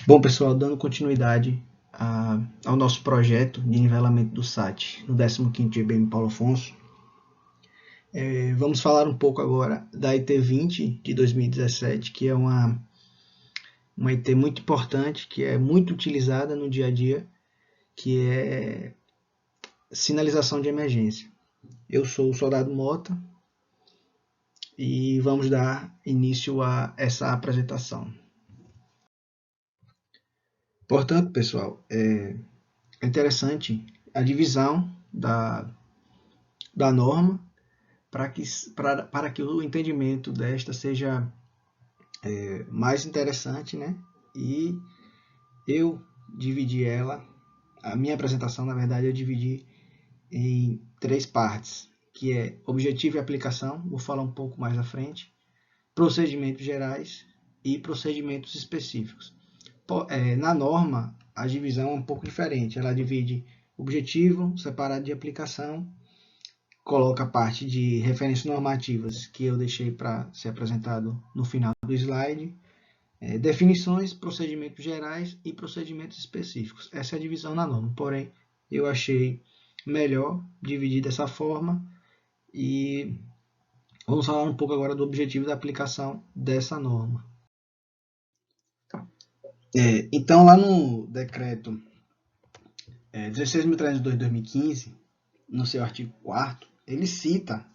Bom, pessoal, dando continuidade ao nosso projeto de nivelamento do SAT no 15º IBM Paulo Afonso, vamos falar um pouco agora da IT 20 de 2017, que é uma IT muito importante, que é muito utilizada no dia a dia, que é sinalização de emergência. Eu sou o Soldado Mota e vamos dar início a essa apresentação. Portanto, pessoal, é interessante a divisão da norma para que o entendimento desta seja mais interessante, né? E eu dividi ela, a minha apresentação, na verdade, eu dividi em 3 partes, que é objetivo e aplicação, vou falar um pouco mais à frente, procedimentos gerais e procedimentos específicos. Na norma, a divisão é um pouco diferente, ela divide objetivo separado de aplicação, coloca a parte de referências normativas que eu deixei para ser apresentado no final do slide, definições, procedimentos gerais e procedimentos específicos. Essa é a divisão na norma, porém eu achei melhor dividir dessa forma e vamos falar um pouco agora do objetivo da aplicação dessa norma. Então, lá no decreto 16.302 de 2015, no seu artigo 4º, ele cita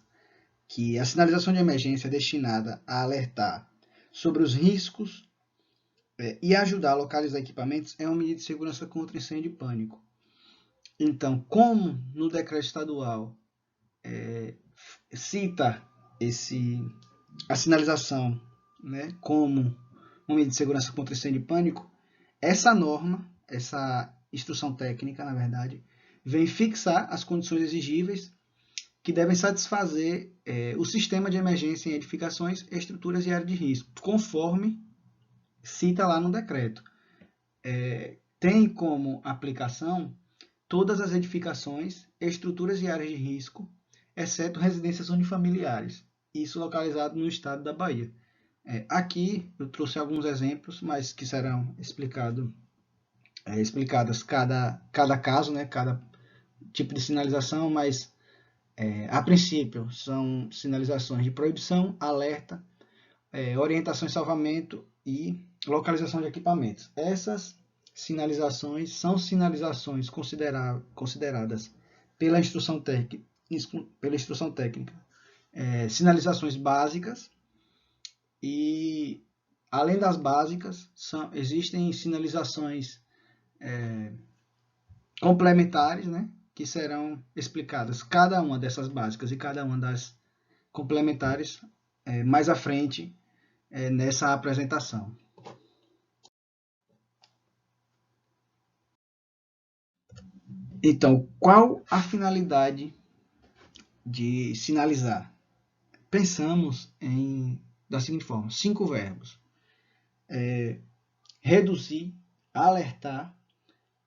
que a sinalização de emergência é destinada a alertar sobre os riscos e ajudar a localizar equipamentos é uma medida de segurança contra incêndio e pânico. Então, como no decreto estadual cita a sinalização, né, como uma medida de segurança contra incêndio e pânico, essa norma, essa instrução técnica, na verdade, vem fixar as condições exigíveis que devem satisfazer o sistema de emergência em edificações, estruturas e áreas de risco, conforme cita lá no decreto. Tem como aplicação todas as edificações, estruturas e áreas de risco, exceto residências unifamiliares, isso localizado no estado da Bahia. Aqui eu trouxe alguns exemplos, mas que serão explicadas cada caso, né, cada tipo de sinalização, mas a princípio são sinalizações de proibição, alerta, orientação e salvamento e localização de equipamentos. Essas sinalizações são sinalizações consideradas pela instrução técnica, sinalizações básicas, e além das básicas, existem sinalizações complementares, né, que serão explicadas cada uma dessas básicas e cada uma das complementares mais à frente nessa apresentação. Então, qual a finalidade de sinalizar? Pensamos da seguinte forma: 5 verbos: reduzir, alertar,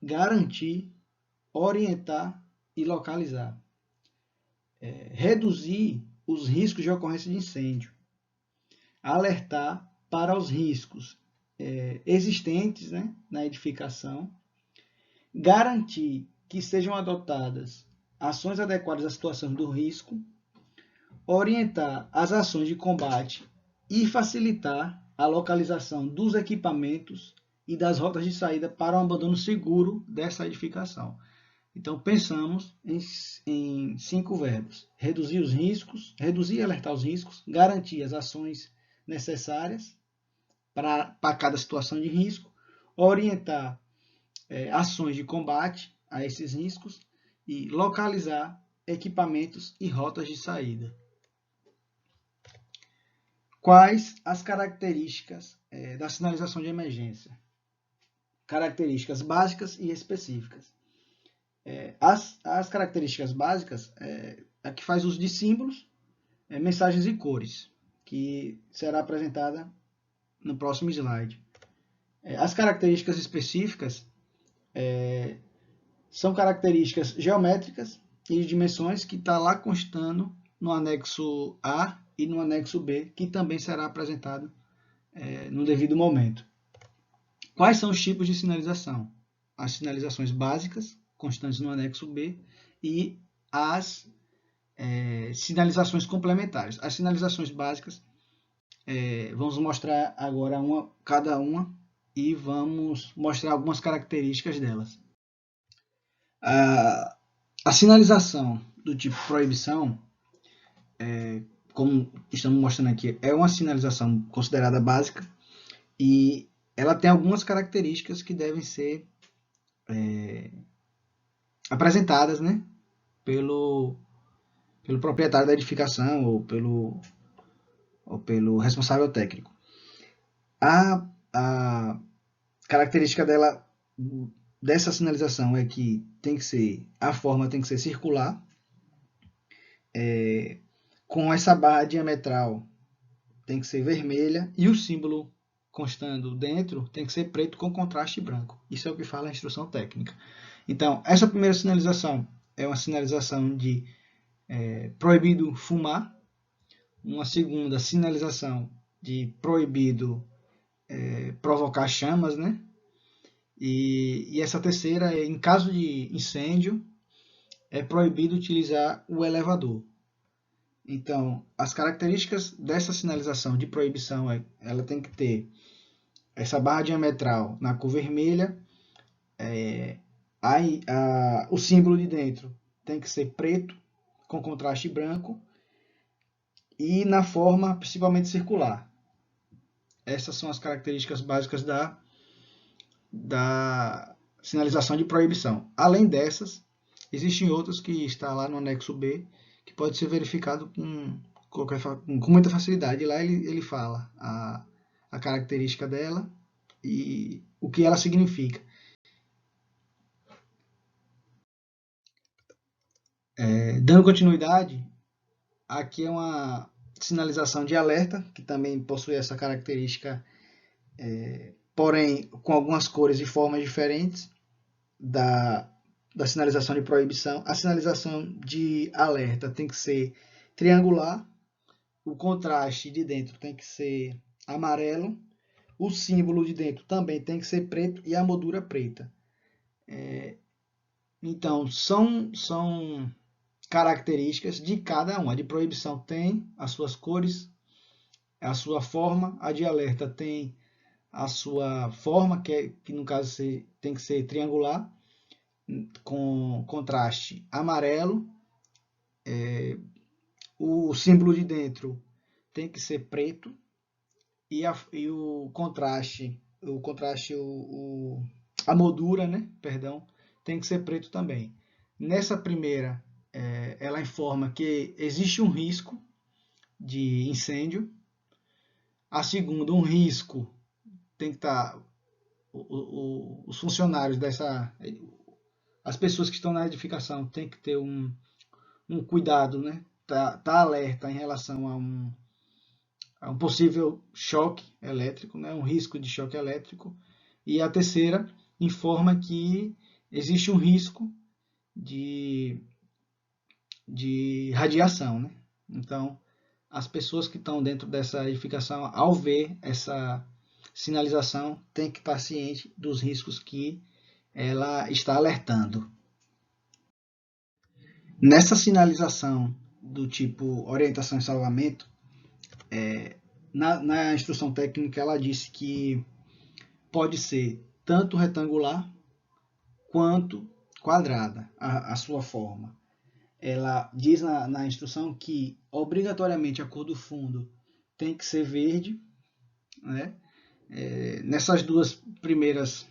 garantir, orientar e localizar. Reduzir os riscos de ocorrência de incêndio, alertar para os riscos existentes, né, na edificação, garantir que sejam adotadas ações adequadas à situação do risco, orientar as ações de combate e facilitar a localização dos equipamentos e das rotas de saída para um abandono seguro dessa edificação. Então, pensamos em 5 verbos: reduzir os riscos, reduzir e alertar os riscos, garantir as ações necessárias para cada situação de risco, orientar ações de combate a esses riscos e localizar equipamentos e rotas de saída. Quais as características da sinalização de emergência? Características básicas e específicas. As características básicas a que faz uso de símbolos, mensagens e cores, que será apresentada no próximo slide. As características específicas são características geométricas e de dimensões que está lá constando no anexo A e no anexo B, que também será apresentado no devido momento. Quais são os tipos de sinalização? As sinalizações básicas, constantes no anexo B, e as sinalizações complementares. As sinalizações básicas, vamos mostrar agora cada uma e vamos mostrar algumas características delas. A sinalização do tipo proibição, como estamos mostrando aqui, é uma sinalização considerada básica e ela tem algumas características que devem ser apresentadas, né, pelo proprietário da edificação ou pelo responsável técnico. A característica dessa sinalização é que a forma tem que ser circular, com essa barra diametral tem que ser vermelha e o símbolo constando dentro tem que ser preto com contraste branco. Isso é o que fala a instrução técnica. Então, essa primeira sinalização é uma sinalização de proibido fumar. Uma segunda sinalização de proibido provocar chamas, né? E essa terceira, em caso de incêndio, é proibido utilizar o elevador. Então, as características dessa sinalização de proibição ela tem que ter essa barra diametral na cor vermelha, o símbolo de dentro tem que ser preto com contraste branco e na forma principalmente circular. Essas são as características básicas da sinalização de proibição. Além dessas, existem outras que está lá no anexo B, que pode ser verificado com muita facilidade. Lá ele fala a característica dela e o que ela significa. Dando continuidade, aqui é uma sinalização de alerta, que também possui essa característica, porém com algumas cores e formas diferentes da sinalização de proibição. A sinalização de alerta tem que ser triangular, o contraste de dentro tem que ser amarelo, o símbolo de dentro também tem que ser preto e a moldura preta. Então, são características de cada uma. A de proibição tem as suas cores, a sua forma, a de alerta tem a sua forma, que no caso tem que ser triangular, com contraste amarelo, o símbolo de dentro tem que ser preto e o contraste, a moldura, né, perdão, tem que ser preto também. Nessa primeira, ela informa que existe um risco de incêndio. A segunda, um risco tem que estar os funcionários as pessoas que estão na edificação tem que ter um cuidado, né? Tá alerta em relação a um possível choque elétrico, né? Um risco de choque elétrico. E a terceira informa que existe um risco de radiação, né? Então, as pessoas que estão dentro dessa edificação, ao ver essa sinalização, tem que estar ciente dos riscos que ela está alertando. Nessa sinalização do tipo orientação e salvamento, na instrução técnica ela disse que pode ser tanto retangular quanto quadrada a sua forma. Ela diz na instrução que obrigatoriamente a cor do fundo tem que ser verde, né? Nessas duas primeiras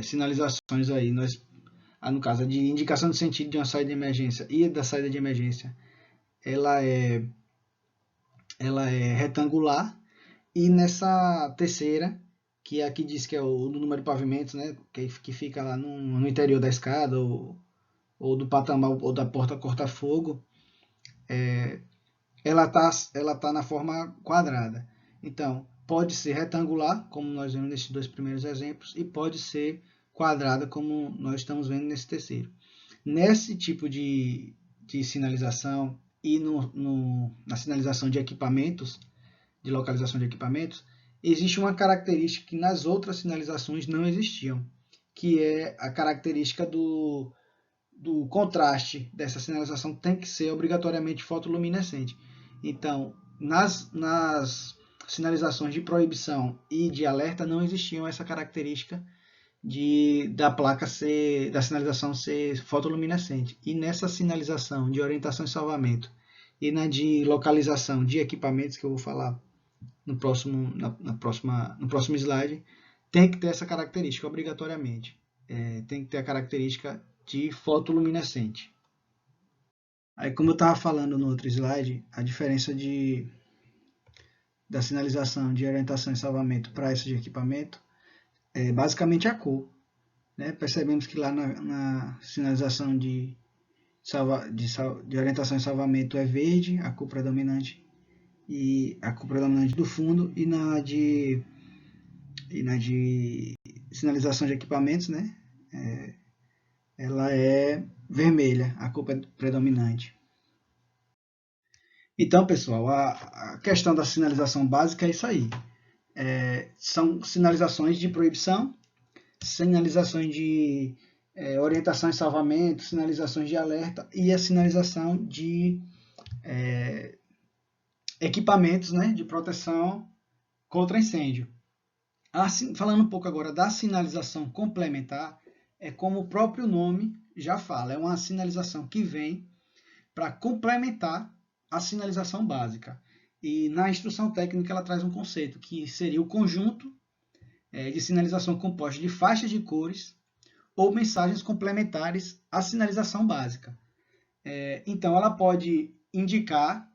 sinalizações aí, no caso de indicação de sentido de uma saída de emergência e da saída de emergência, ela é retangular, e nessa terceira, que aqui diz que é o número de pavimentos, né, que fica lá no interior da escada ou do patamar ou da porta corta-fogo, ela tá na forma quadrada. Então, pode ser retangular, como nós vemos nesses dois primeiros exemplos, e pode ser quadrada, como nós estamos vendo nesse terceiro. Nesse tipo de sinalização e na sinalização de equipamentos, de localização de equipamentos, existe uma característica que nas outras sinalizações não existiam, que é a característica do contraste dessa sinalização tem que ser obrigatoriamente fotoluminescente. Então, nas sinalizações de proibição e de alerta não existiam essa característica da placa da sinalização ser fotoluminescente. E nessa sinalização de orientação e salvamento e na de localização de equipamentos, que eu vou falar no próximo slide, tem que ter essa característica obrigatoriamente. Tem que ter a característica de fotoluminescente. Aí, como eu estava falando no outro slide, a diferença da sinalização de orientação e salvamento para essa de equipamento é basicamente a cor. Né? Percebemos que lá na sinalização de orientação e salvamento é verde, a cor predominante, e a cor predominante do fundo, e na de sinalização de equipamentos, né? Ela é vermelha, a cor predominante. Então, pessoal, a questão da sinalização básica é isso aí. São sinalizações de proibição, sinalizações de orientação e salvamento, sinalizações de alerta e a sinalização de equipamentos, né, de proteção contra incêndio. Falando um pouco agora da sinalização complementar, é como o próprio nome já fala, é uma sinalização que vem para complementar a sinalização básica. E na instrução técnica ela traz um conceito que seria o conjunto de sinalização composta de faixas de cores ou mensagens complementares à sinalização básica. Então ela pode indicar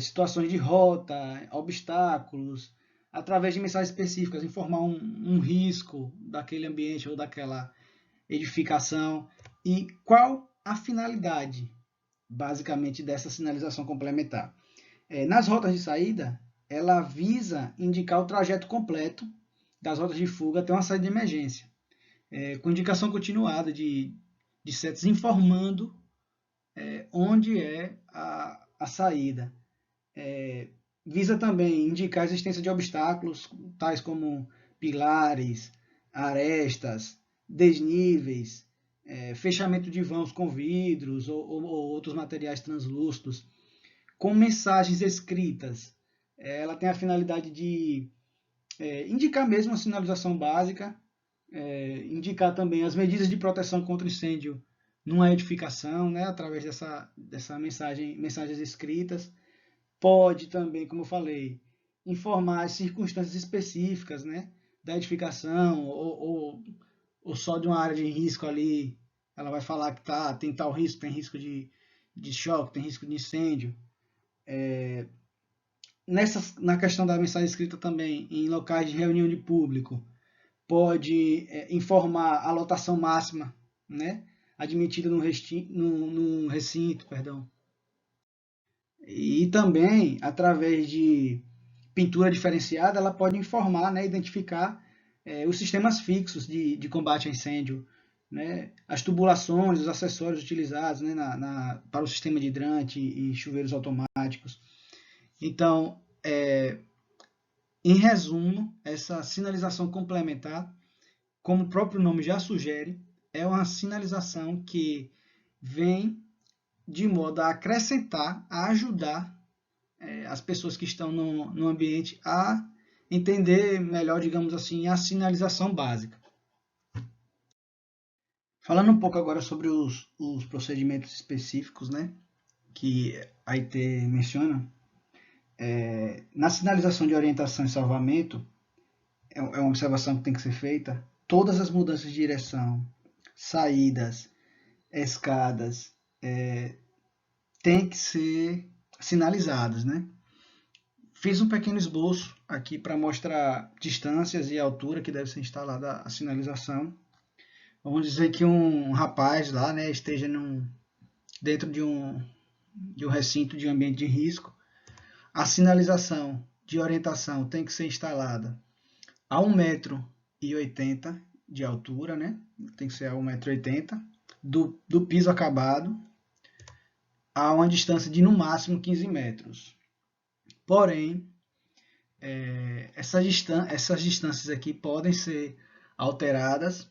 situações de rota, obstáculos, através de mensagens específicas, informar um risco daquele ambiente ou daquela edificação. E qual a finalidade, basicamente, dessa sinalização complementar? Nas rotas de saída, ela visa indicar o trajeto completo das rotas de fuga até uma saída de emergência, com indicação continuada de setas informando onde é a saída. Visa também indicar a existência de obstáculos, tais como pilares, arestas, desníveis, fechamento de vãos com vidros ou outros materiais translúcidos, com mensagens escritas. Ela tem a finalidade de indicar mesmo a sinalização básica, indicar também as medidas de proteção contra incêndio numa edificação, né, através dessa mensagens escritas. Pode também, como eu falei, informar as circunstâncias específicas, né, da edificação ou só de uma área de risco ali. Ela vai falar que tem tal risco, tem risco de choque, tem risco de incêndio. Na questão da mensagem escrita também, em locais de reunião de público, pode informar a lotação máxima, né, admitida num recinto, perdão. E também, através de pintura diferenciada, ela pode informar, né, identificar os sistemas fixos de combate a incêndio, né, as tubulações, os acessórios utilizados, né, para o sistema de hidrante e chuveiros automáticos. Então, em resumo, essa sinalização complementar, como o próprio nome já sugere, é uma sinalização que vem de modo a acrescentar, a ajudar as pessoas que estão no ambiente a entender melhor, digamos assim, a sinalização básica. Falando um pouco agora sobre os procedimentos específicos, né, que a IT menciona, na sinalização de orientação e salvamento, é uma observação que tem que ser feita, todas as mudanças de direção, saídas, escadas, têm que ser sinalizadas, né? Fiz um pequeno esboço aqui para mostrar distâncias e altura que deve ser instalada a sinalização. Vamos dizer que um rapaz lá, né, esteja dentro de um recinto de ambiente de risco. A sinalização de orientação tem que ser instalada a 1,80 m de altura, né? Tem que ser a 1,80 m do piso acabado, a uma distância de no máximo 15 metros. Porém, essas distâncias aqui podem ser alteradas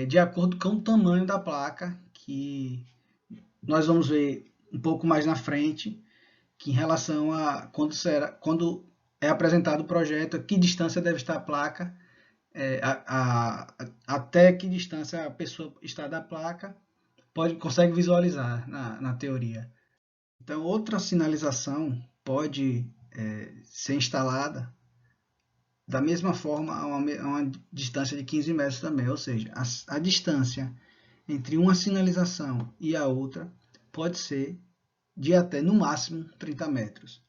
de acordo com o tamanho da placa, que nós vamos ver um pouco mais na frente, que em relação a quando é apresentado o projeto, a que distância deve estar a placa, até que distância a pessoa está da placa, consegue visualizar na teoria. Então, outra sinalização pode ser instalada da mesma forma a uma distância de 15 metros também, ou seja, a distância entre uma sinalização e a outra pode ser de até, no máximo, 30 metros.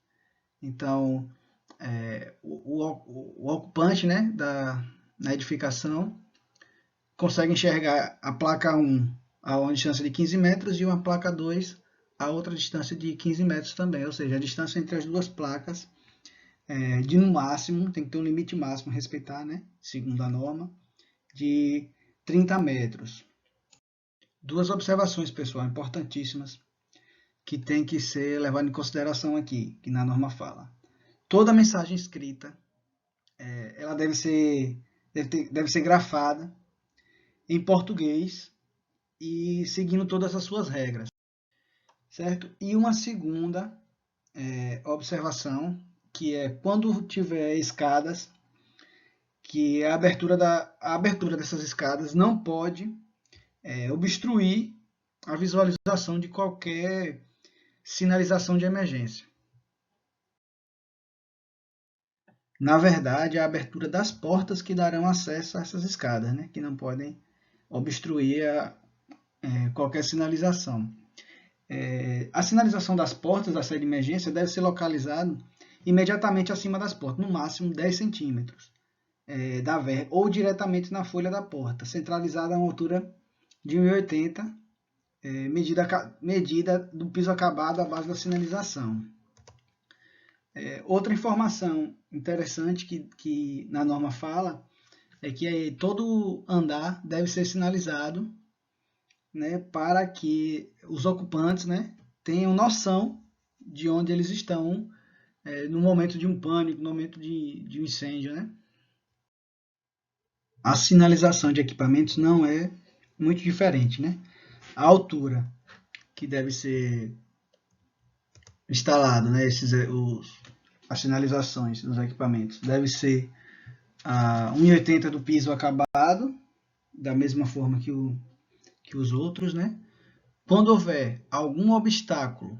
Então, o ocupante, né, na edificação consegue enxergar a placa 1 a uma distância de 15 metros e uma placa 2 a outra distância de 15 metros também, ou seja, a distância entre as duas placas de no máximo, tem que ter um limite máximo a respeitar, né, segundo a norma, de 30 metros. Duas observações, pessoal, importantíssimas, que tem que ser levado em consideração aqui, que na norma fala. Toda mensagem escrita, ela deve ser grafada em português e seguindo todas as suas regras, certo? E uma segunda observação, que é quando tiver escadas, que a abertura dessas escadas não pode obstruir a visualização de qualquer sinalização de emergência. Na verdade, a abertura das portas que darão acesso a essas escadas, né, que não podem obstruir qualquer sinalização. A sinalização das portas da saída de emergência deve ser localizada imediatamente acima das portas, no máximo 10 centímetros da verga, ou diretamente na folha da porta, centralizada a uma altura de 1,80 medida do piso acabado à base da sinalização. Outra informação interessante que na norma fala é que todo andar deve ser sinalizado, né, para que os ocupantes, né, tenham noção de onde eles estão no momento de um pânico, no momento de um incêndio, né? A sinalização de equipamentos não é muito diferente, né? A altura que deve ser instalado, né, as sinalizações dos equipamentos deve ser a 1,80 do piso acabado, da mesma forma que os outros, né? Quando houver algum obstáculo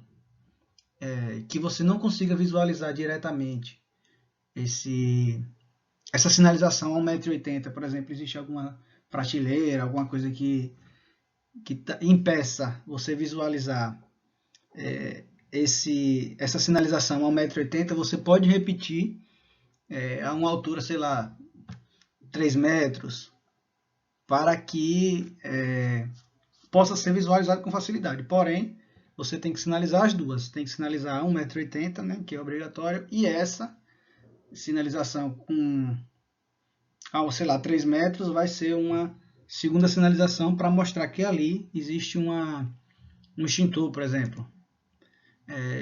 que você não consiga visualizar diretamente essa sinalização a 1,80 m, por exemplo, existe alguma prateleira, alguma coisa que impeça você visualizar essa sinalização a 1,80 m, você pode repetir a uma altura, sei lá, 3 metros, para que possa ser visualizado com facilidade. Porém, você tem que sinalizar as duas. Tem que sinalizar a 1,80 m, né, que é obrigatório, e essa sinalização com, sei lá, 3 metros vai ser uma segunda sinalização para mostrar que ali existe um extintor, por exemplo.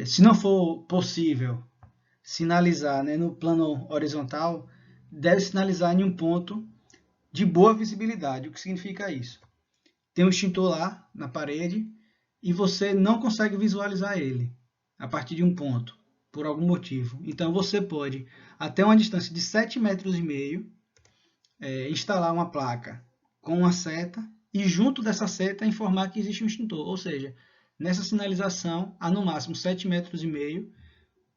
Se não for possível sinalizar, né, no plano horizontal, deve sinalizar em um ponto de boa visibilidade. O que significa isso? Tem um extintor lá na parede e você não consegue visualizar ele a partir de um ponto, por algum motivo. Então você pode, até uma distância de 7,5 metros, instalar uma placa com uma seta e junto dessa seta informar que existe um extintor. Ou seja, nessa sinalização há no máximo 7,5 metros,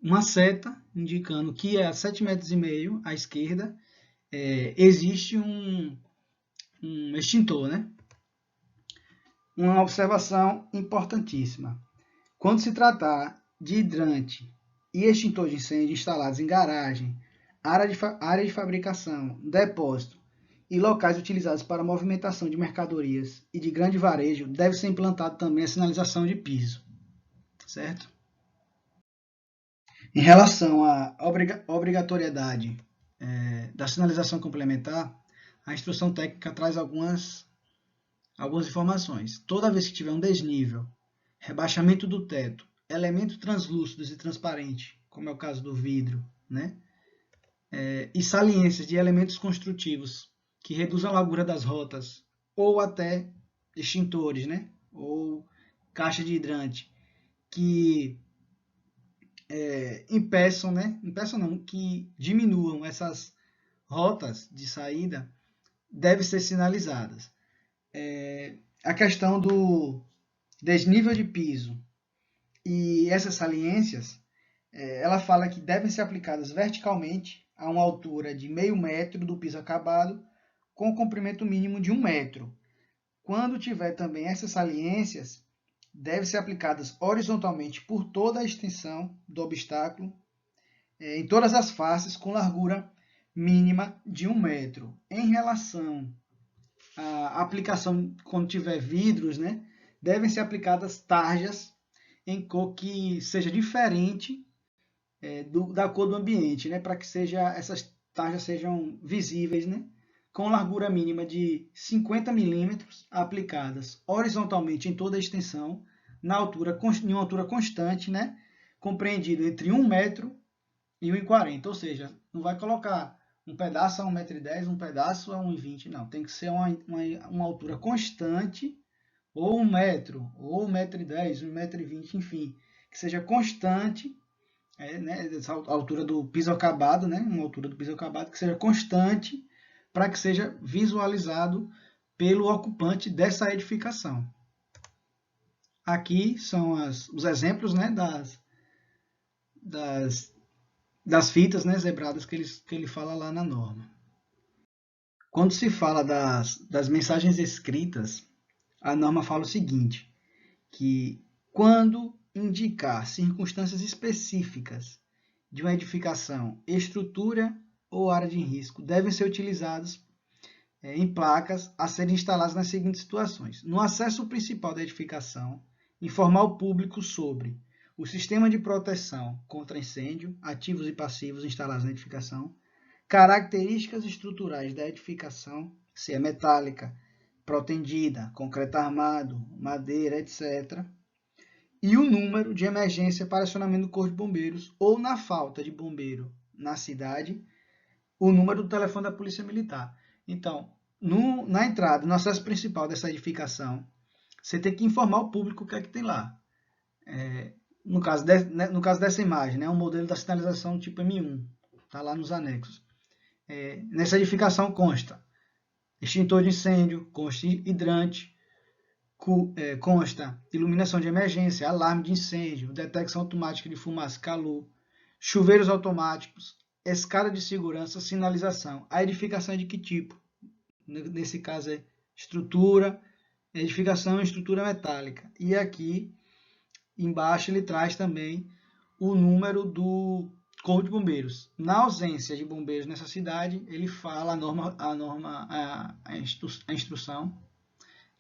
uma seta indicando que a 7,5 metros à esquerda existe um extintor, né? Uma observação importantíssima. Quando se tratar de hidrante e extintor de incêndio instalados em garagem, área de fabricação, depósito e locais utilizados para movimentação de mercadorias e de grande varejo, deve ser implantado também a sinalização de piso, certo? Em relação à obrigatoriedade da sinalização complementar, a instrução técnica traz algumas informações. Toda vez que tiver um desnível, rebaixamento do teto, elemento translúcidos e transparente, como é o caso do vidro, né, e saliências de elementos construtivos que reduzam a largura das rotas, ou até extintores, né? Ou caixa de hidrante, que impeçam, né? Impeçam não, que diminuam essas rotas de saída, devem ser sinalizadas. A questão do desnível de piso e essas saliências, ela fala que devem ser aplicadas verticalmente a uma altura de meio metro do piso acabado, com comprimento mínimo de 1 metro. Quando tiver também essas saliências, devem ser aplicadas horizontalmente por toda a extensão do obstáculo, em todas as faces, com largura mínima de 1 metro. Em relação à aplicação, quando tiver vidros, né, devem ser aplicadas tarjas em cor que seja diferente da cor do ambiente, né, para que essas tarjas sejam visíveis, né, com largura mínima de 50 milímetros, aplicadas horizontalmente em toda a extensão, em uma altura constante, né, compreendido entre 1 metro e 1,40, ou seja, não vai colocar um pedaço a 1,10 m, um pedaço a 1,20 m, não, tem que ser uma altura constante, ou 1 metro, ou 1,10 m, 1,20 m, enfim, que seja constante, né, essa altura do piso acabado, né, uma altura do piso acabado que seja constante, para que seja visualizado pelo ocupante dessa edificação. Aqui são os exemplos, né, das fitas, né, zebradas que ele fala lá na norma. Quando se fala das mensagens escritas, a norma fala o seguinte, que quando indicar circunstâncias específicas de uma edificação, estrutura ou área de risco, devem ser utilizados em placas a serem instaladas nas seguintes situações. No acesso principal da edificação, informar o público sobre o sistema de proteção contra incêndio, ativos e passivos instalados na edificação, características estruturais da edificação, se é metálica, protendida, concreto armado, madeira, etc., e o número de emergência para acionamento do Corpo de Bombeiros, ou, na falta de bombeiro na cidade, o número do telefone da Polícia Militar. Então, na entrada, no acesso principal dessa edificação, você tem que informar o público o que é que tem lá. No caso dessa imagem, né, um modelo da sinalização tipo M1, está lá nos anexos. Nessa edificação consta extintor de incêndio, consta hidrante, consta iluminação de emergência, alarme de incêndio, detecção automática de fumaça e calor, chuveiros automáticos, escada de segurança, sinalização. A edificação é de que tipo? Nesse caso é estrutura, edificação e estrutura metálica. E aqui embaixo ele traz também o número do Corpo de Bombeiros. Na ausência de bombeiros nessa cidade, ele fala, a instrução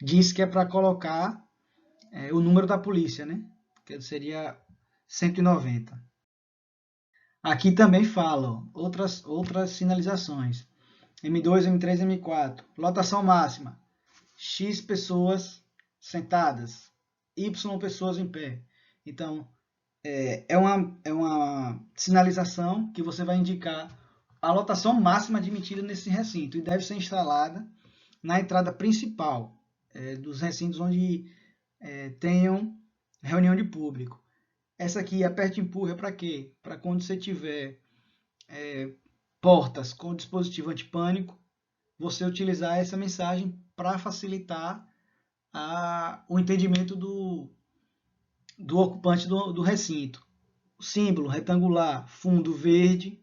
diz que é para colocar o número da polícia, né? Que seria 190. Aqui também falam outras sinalizações. M2, M3, M4. Lotação máxima. X pessoas sentadas. Y pessoas em pé. Então, é uma sinalização que você vai indicar a lotação máxima admitida nesse recinto e deve ser instalada na entrada principal dos recintos onde tenham reunião de público. Essa aqui, aperte e empurra, para quê? Para quando você tiver portas com dispositivo antipânico, você utilizar essa mensagem para facilitar o entendimento do ocupante do recinto. O símbolo retangular, fundo verde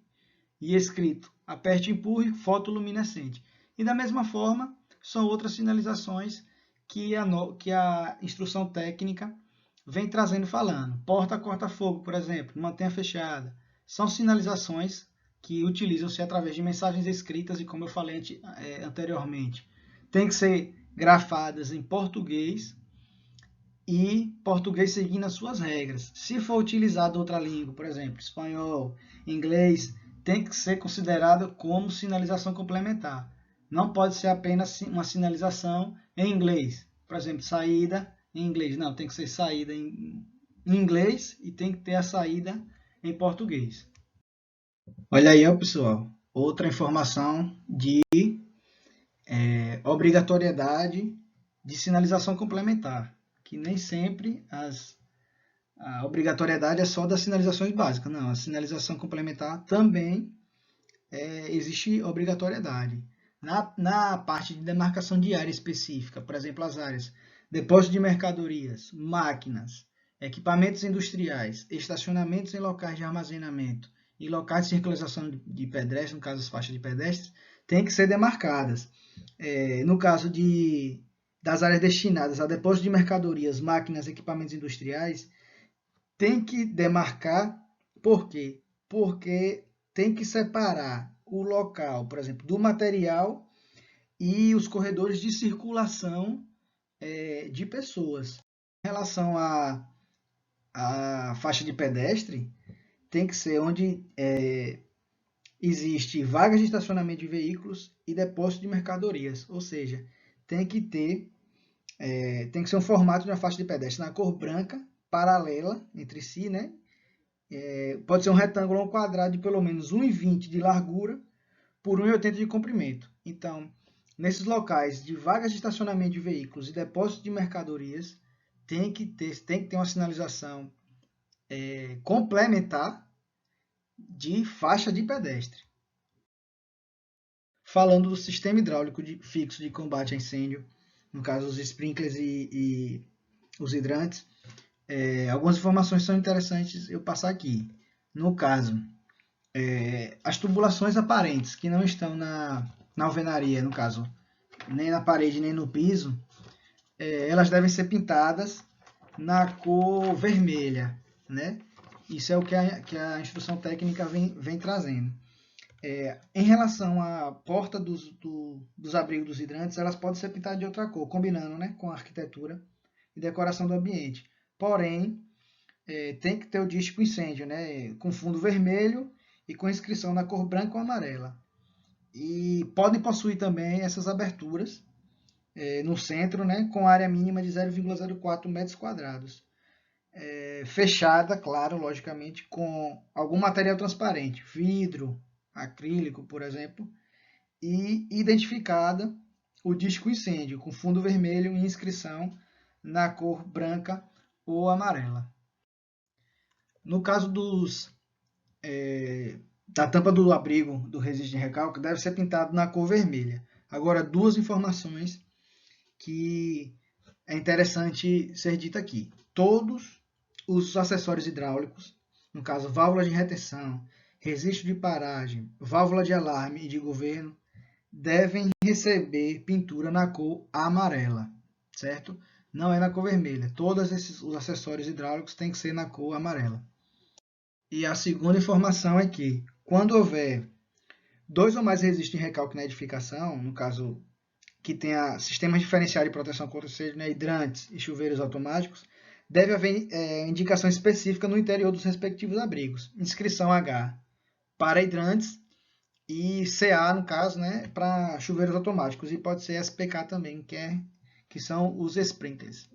e escrito aperte e empurre, fotoluminescente. E da mesma forma, são outras sinalizações que a instrução técnica vem trazendo falando. Porta corta-fogo, por exemplo, mantenha fechada. São sinalizações que utilizam-se através de mensagens escritas e, como eu falei anteriormente, tem que ser grafadas em português e português seguindo as suas regras. Se for utilizado outra língua, por exemplo, espanhol, inglês, tem que ser considerada como sinalização complementar. Não pode ser apenas uma sinalização em inglês. Por exemplo, saída em inglês. Não, tem que ser saída em inglês e tem que ter a saída em português. Olha aí, pessoal. outra informação de obrigatoriedade de sinalização complementar, que nem sempre a obrigatoriedade é só das sinalizações básicas, não, a sinalização complementar também existe obrigatoriedade. Na parte de demarcação de área específica, por exemplo, as áreas depósito de mercadorias, máquinas, equipamentos industriais, estacionamentos em locais de armazenamento e locais de circulação de pedestres, no caso as faixas de pedestres, têm que ser demarcadas. No caso das áreas destinadas a depósito de mercadorias, máquinas, equipamentos industriais, tem que demarcar. Por quê? Porque tem que separar o local, por exemplo, do material e os corredores de circulação de pessoas. Em relação à faixa de pedestre, tem que ser onde existe vagas de estacionamento de veículos e depósito de mercadorias, ou seja, tem que ser um formato de uma faixa de pedestre na cor branca, paralela entre si, né? Pode ser um retângulo ou um quadrado de pelo menos 1,20 de largura por 1,80 de comprimento. Então, nesses locais de vagas de estacionamento de veículos e depósito de mercadorias, tem que ter uma sinalização complementar de faixa de pedestre. Falando do sistema hidráulico fixo de combate a incêndio, no caso os sprinklers e os hidrantes, algumas informações são interessantes eu passar aqui. No caso, as tubulações aparentes que não estão na alvenaria, no caso, nem na parede nem no piso, elas devem ser pintadas na cor vermelha, né? Isso é o que a instrução técnica vem trazendo. Em relação à porta dos abrigos dos hidrantes, elas podem ser pintadas de outra cor, combinando, né, com a arquitetura e decoração do ambiente. Porém, tem que ter o dístico incêndio, né, com fundo vermelho e com inscrição na cor branca ou amarela. E podem possuir também essas aberturas no centro, né, com área mínima de 0,04 metros quadrados. Fechada, claro, logicamente, com algum material transparente, vidro, acrílico, por exemplo, e identificada o disco incêndio com fundo vermelho e inscrição na cor branca ou amarela. No caso da tampa do abrigo do resiste de recalque, deve ser pintado na cor vermelha. Agora, duas informações que é interessante ser dita aqui. Todos os acessórios hidráulicos, no caso válvula de retenção, registro de paragem, válvula de alarme e de governo, devem receber pintura na cor amarela, certo? Não é na cor vermelha. Todos os acessórios hidráulicos têm que ser na cor amarela. E a segunda informação é que, quando houver 2 ou mais registros de recalque na edificação, no caso que tenha sistemas diferenciados de proteção contra incêndio, né, hidrantes e chuveiros automáticos, deve haver indicação específica no interior dos respectivos abrigos. Inscrição H para hidrantes e CA, no caso, né, para chuveiros automáticos. E pode ser SPK também, que são os sprinklers.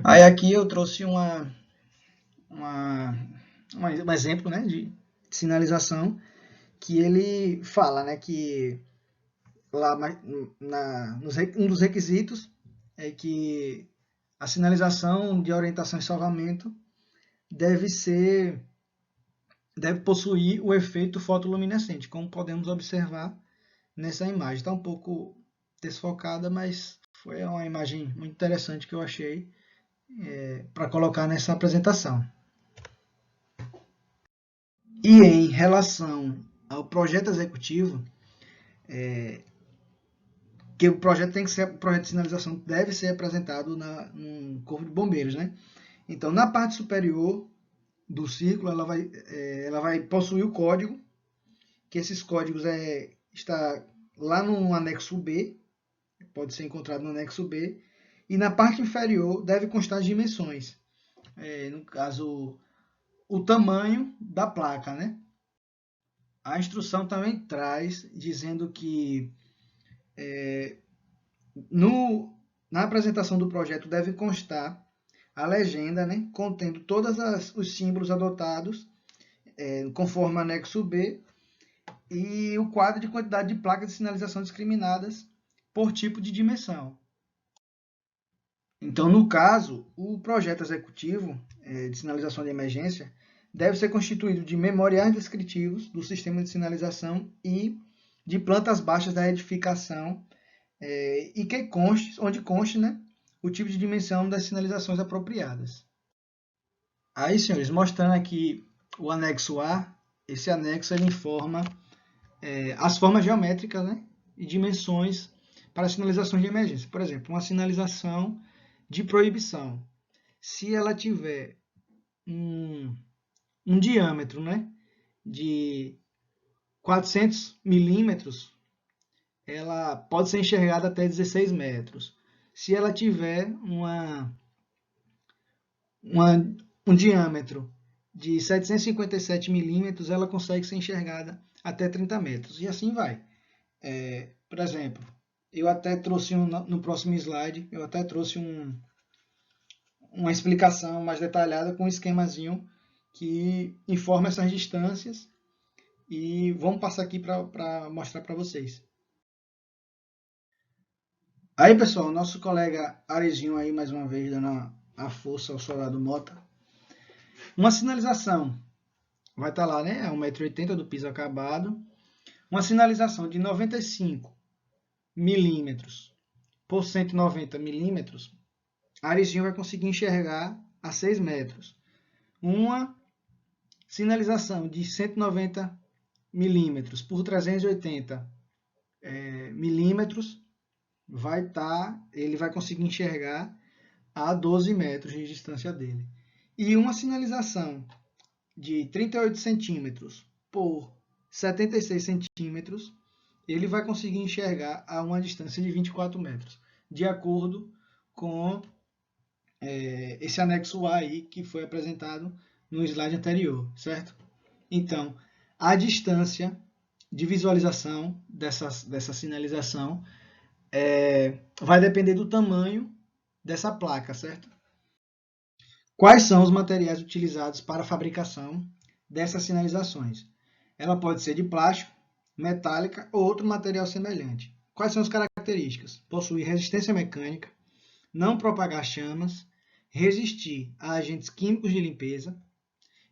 Aí aqui eu trouxe um exemplo, né, de sinalização que ele fala, né, que lá um dos requisitos é que a sinalização de orientação e salvamento deve possuir o efeito fotoluminescente, como podemos observar nessa imagem. Está um pouco desfocada, mas foi uma imagem muito interessante que eu achei para colocar nessa apresentação. E em relação ao projeto executivo, que o projeto o projeto de sinalização deve ser apresentado no Corpo de Bombeiros, né? Então, na parte superior do círculo, ela vai possuir o código, que esses códigos está lá no anexo B, pode ser encontrado no anexo B, e na parte inferior deve constar as dimensões, no caso, o tamanho da placa, né? A instrução também traz dizendo que na apresentação do projeto deve constar a legenda, né, contendo todos os símbolos adotados, conforme o anexo B, e o quadro de quantidade de placas de sinalização discriminadas por tipo de dimensão. Então, no caso, o projeto executivo de sinalização de emergência deve ser constituído de memoriais descritivos do sistema de sinalização e de plantas baixas da edificação, e que onde conste, né, o tipo de dimensão das sinalizações apropriadas. Aí, senhores, mostrando aqui o anexo A, esse anexo ele informa as formas geométricas, né, e dimensões para sinalizações de emergência. Por exemplo, uma sinalização de proibição. Se ela tiver um diâmetro, né, de 400 milímetros, ela pode ser enxergada até 16 metros. Se ela tiver um diâmetro de 757 milímetros, ela consegue ser enxergada até 30 metros. E assim vai. Por exemplo, eu até trouxe no próximo slide, eu até trouxe uma explicação mais detalhada com um esquemazinho que informa essas distâncias, e vamos passar aqui para mostrar para vocês. Aí, pessoal, nosso colega Arezinho aí, mais uma vez, dando a força ao soldado Mota. Uma sinalização vai estar lá, né? É 1,80 m do piso acabado. Uma sinalização de 95 milímetros por 190 milímetros, Arezinho vai conseguir enxergar a 6 metros. Uma sinalização de 190 milímetros por 380 milímetros, ele vai conseguir enxergar a 12 metros de distância dele. E uma sinalização de 38 centímetros por 76 centímetros, ele vai conseguir enxergar a uma distância de 24 metros, de acordo com esse anexo A aí que foi apresentado no slide anterior, certo? Então, a distância de visualização dessa sinalização vai depender do tamanho dessa placa, certo? Quais são os materiais utilizados para a fabricação dessas sinalizações? Ela pode ser de plástico, metálica ou outro material semelhante. Quais são as características? Possuir resistência mecânica, não propagar chamas, resistir a agentes químicos de limpeza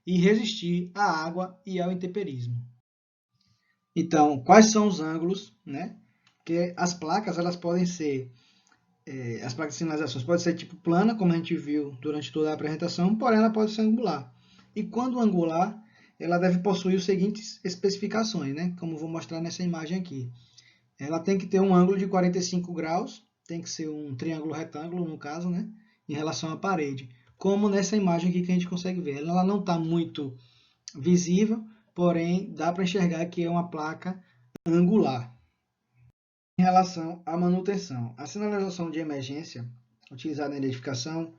e resistir à água e ao intemperismo. Então, quais são os ângulos, né? Porque as placas, elas podem ser, as placas de sinalizações podem ser tipo plana, como a gente viu durante toda a apresentação, porém ela pode ser angular. E quando angular, ela deve possuir as seguintes especificações, né? Como vou mostrar nessa imagem aqui. Ela tem que ter um ângulo de 45 graus, tem que ser um triângulo retângulo, no caso, né? Em relação à parede. Como nessa imagem aqui que a gente consegue ver. Ela não está muito visível, porém dá para enxergar que é uma placa angular. Em relação à manutenção, a sinalização de emergência utilizada na edificação,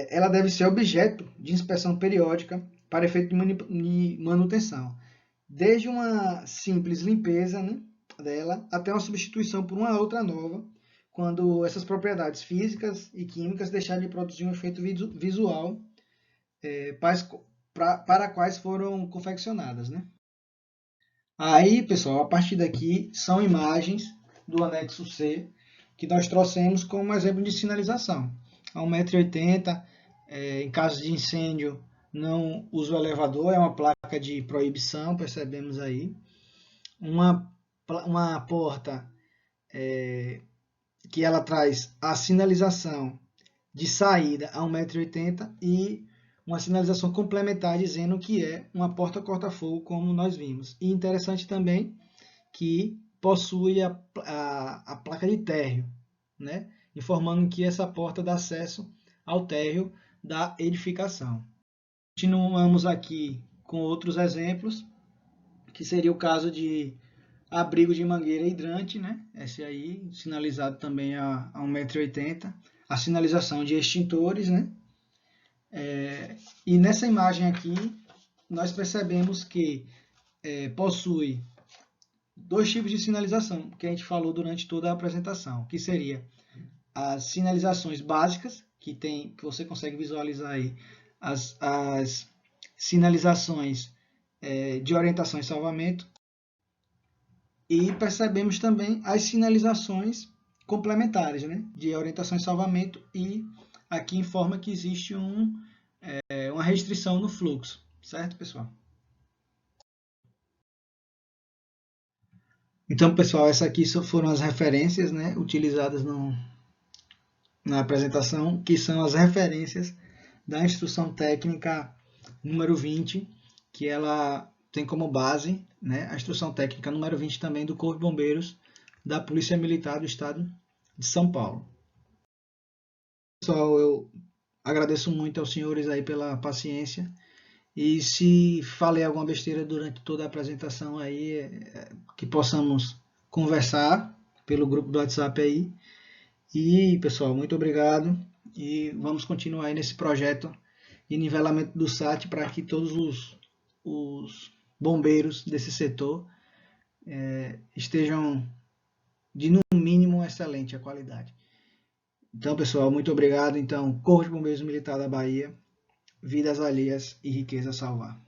ela deve ser objeto de inspeção periódica para efeito de manutenção, desde uma simples limpeza, né, dela até uma substituição por uma outra nova, quando essas propriedades físicas e químicas deixarem de produzir um efeito visual para quais foram confeccionadas, né? Aí, pessoal, a partir daqui são imagens do anexo C que nós trouxemos como exemplo de sinalização. A 1,80 m, em caso de incêndio, não usa o elevador, é uma placa de proibição, percebemos aí. Uma porta que ela traz a sinalização de saída a 1,80 m e uma sinalização complementar dizendo que é uma porta corta-fogo, como nós vimos. E interessante também que possui a placa de térreo, né? Informando que essa porta dá acesso ao térreo da edificação. Continuamos aqui com outros exemplos, que seria o caso de abrigo de mangueira hidrante, né? Esse aí, sinalizado também a 1,80 m. A sinalização de extintores, né? E nessa imagem aqui, nós percebemos que possui dois tipos de sinalização, que a gente falou durante toda a apresentação, que seria as sinalizações básicas, que você consegue visualizar aí, as sinalizações de orientação e salvamento, e percebemos também as sinalizações complementares, né, de orientação e salvamento, e aqui informa que existe uma restrição no fluxo, certo, pessoal? Então, pessoal, essas aqui foram as referências, né, utilizadas na apresentação, que são as referências da instrução técnica número 20, que ela tem como base, né, a instrução técnica número 20 também do Corpo de Bombeiros da Polícia Militar do Estado de São Paulo. Pessoal, eu agradeço muito aos senhores aí pela paciência, e se falei alguma besteira durante toda a apresentação aí, que possamos conversar pelo grupo do WhatsApp aí. E, pessoal, muito obrigado, e vamos continuar aí nesse projeto de nivelamento do SAT para que todos os bombeiros desse setor estejam de, no mínimo, excelente a qualidade. Então, pessoal, muito obrigado. Então, Corpo de Bombeiros Militar da Bahia, vidas alheias e riqueza a salvar.